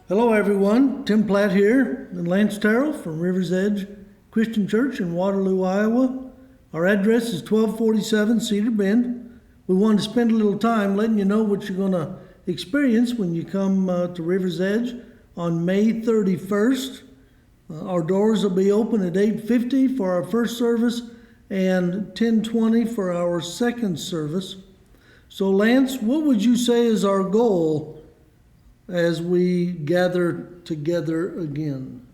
Hello, everyone. Tim Platt here, and Lance Terrell from River's Edge Christian Church in Waterloo, Iowa. Our address is 1247 Cedar Bend. We want to spend a little time letting you know what you're going to experience when you come to River's Edge on May 31st. Our doors will be open at 8:50 for our first service and 10:20 for our second service. So, Lance, what would you say is our goal as we gather together again?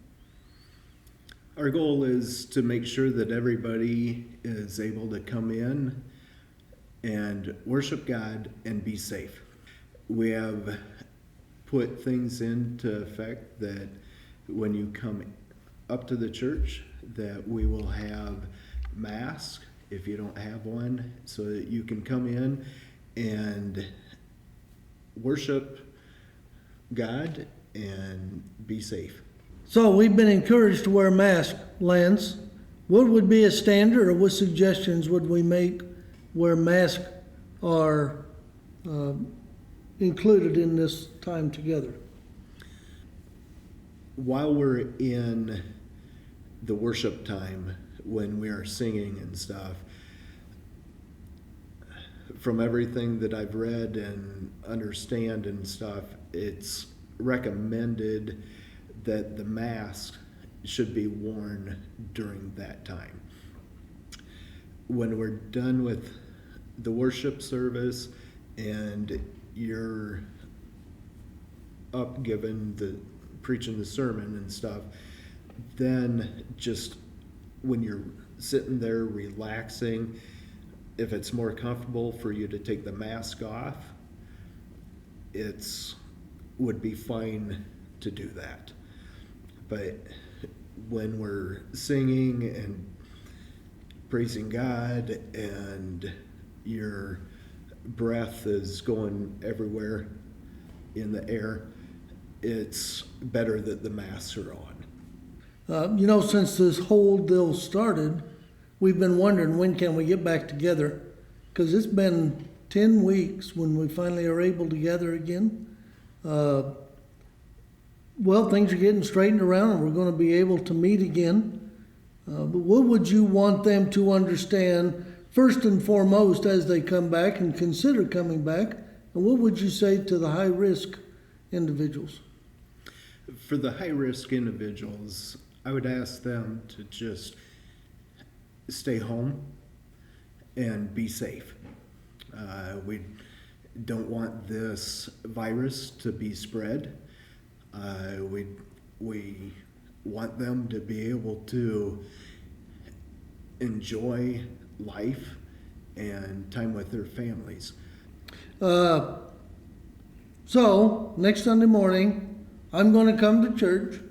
Our goal is to make sure that everybody is able to come in and worship God and be safe. We have put things into effect that when you come up to the church, that we will have masks if you don't have one, so that you can come in and worship God and be safe. So we've been encouraged to wear masks, Lance. What would be a standard, or what suggestions would we make where masks are included in this time together? While we're in the worship time, when we are singing and stuff, from everything that I've read and understand and stuff, it's recommended that the mask should be worn during that time. When we're done with the worship service and you're up preaching the sermon and stuff, then just when you're sitting there relaxing, if it's more comfortable for you to take the mask off, would be fine to do that. But when we're singing and praising God and your breath is going everywhere in the air, it's better that the masks are on. Since this whole deal started, we've been wondering when can we get back together, because it's been 10 weeks when we finally are able to gather again. Things are getting straightened around and we're going to be able to meet again. But what would you want them to understand first and foremost as they come back and consider coming back? And what would you say to the high-risk individuals? For the high-risk individuals, I would ask them to just stay home and be safe. We don't want this virus to be spread. We want them to be able to enjoy life and time with their families. So next Sunday morning, I'm going to come to church.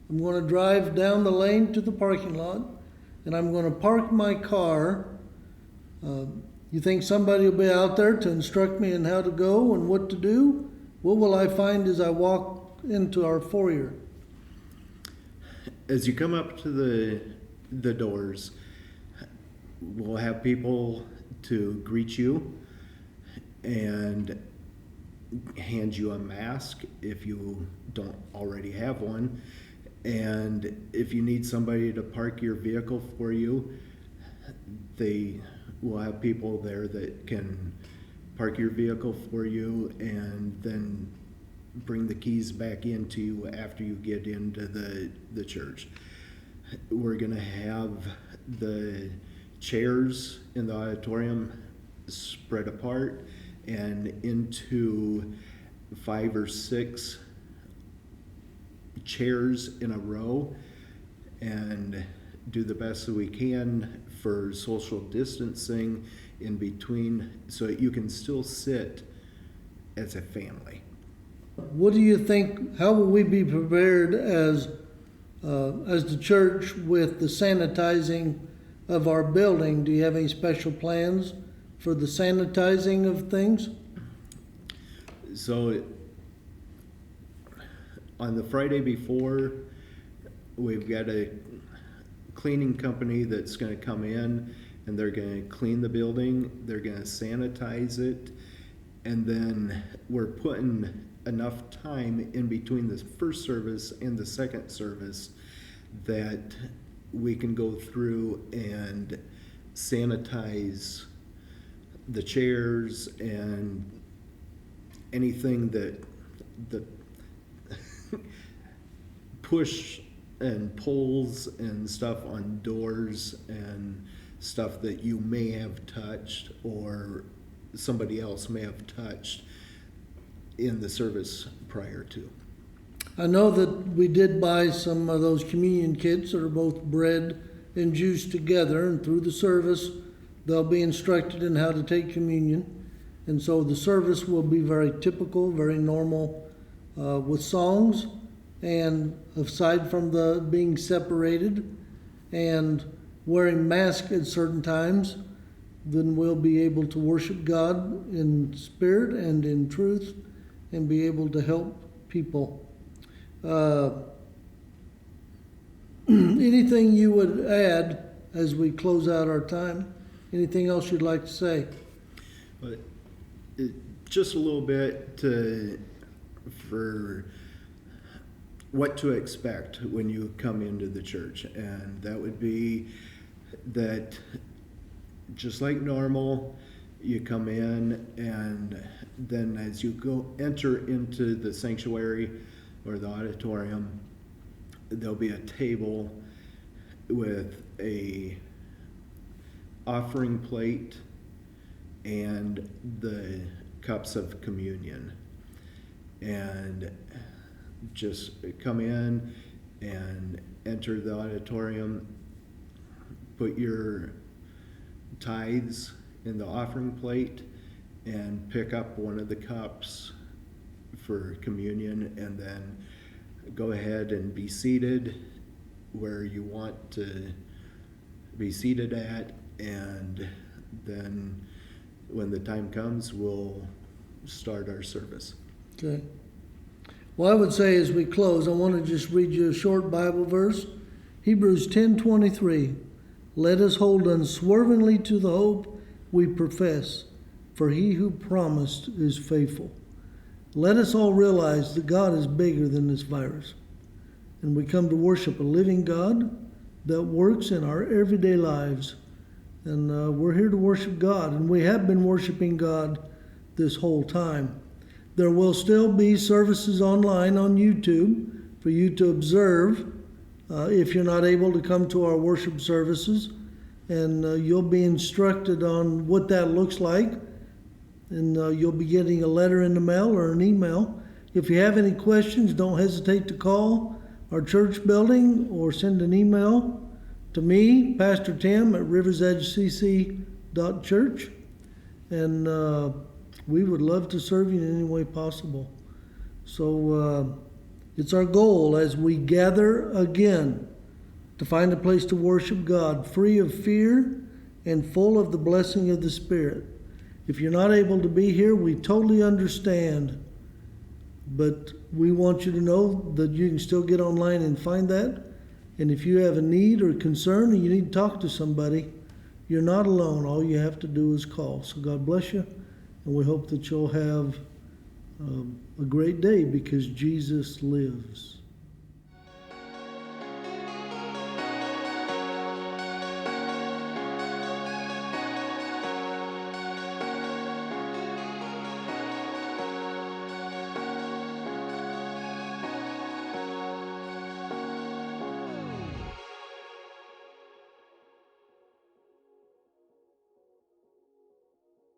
I'm going to drive down the lane to the parking lot, and I'm going to park my car. You think somebody will be out there to instruct me in how to go and what to do? What will I find as I walk into our foyer? As you come up to the doors, we'll have people to greet you and hand you a mask if you don't already have one. And if you need somebody to park your vehicle for you, they will have people there that can park your vehicle for you and then bring the keys back into you after you get into the church. We're going to have the chairs in the auditorium spread apart and into 5 or 6 chairs in a row, and do the best that we can for social distancing in between so that you can still sit as a family. What do you think, how will we be prepared as the church with the sanitizing of our building? Do you have any special plans for the sanitizing of things? So on the Friday before, we've got a cleaning company that's going to come in and they're going to clean the building, they're going to sanitize it, and then we're putting enough time in between the first service and the second service that we can go through and sanitize the chairs and anything that the push and pulls and stuff on doors and stuff that you may have touched or somebody else may have touched in the service prior to. I know that we did buy some of those communion kits that are both bread and juice together, and through the service, they'll be instructed in how to take communion. And so the service will be very typical, very normal, with songs, and aside from the being separated and wearing masks at certain times, then we'll be able to worship God in spirit and in truth and be able to help people. Anything you would add as we close out our time? Anything else you'd like to say? But just a little bit for what to expect when you come into the church, and that would be that just like normal, you come in, and then as you enter into the sanctuary or the auditorium, there'll be a table with a offering plate and the cups of communion. And just come in and enter the auditorium, put your tithes in the offering plate, and pick up one of the cups for communion, and then go ahead and be seated where you want to be seated at, and then when the time comes, we'll start our service. Okay. Well, I would say as we close, I want to just read you a short Bible verse. Hebrews 10:23. Let us hold unswervingly to the hope we profess, for he who promised is faithful. Let us all realize that God is bigger than this virus. And we come to worship a living God that works in our everyday lives. And we're here to worship God. And we have been worshiping God this whole time. There will still be services online on YouTube for you to observe if you're not able to come to our worship services. And you'll be instructed on what that looks like. And you'll be getting a letter in the mail or an email. If you have any questions, don't hesitate to call our church building or send an email to me, Pastor Tim, at riversedgecc.church. And we would love to serve you in any way possible. So it's our goal as we gather again to find a place to worship God, free of fear and full of the blessing of the Spirit. If you're not able to be here, we totally understand. But we want you to know that you can still get online and find that. And if you have a need or concern and you need to talk to somebody, you're not alone. All you have to do is call. So God bless you. And we hope that you'll have a great day because Jesus lives.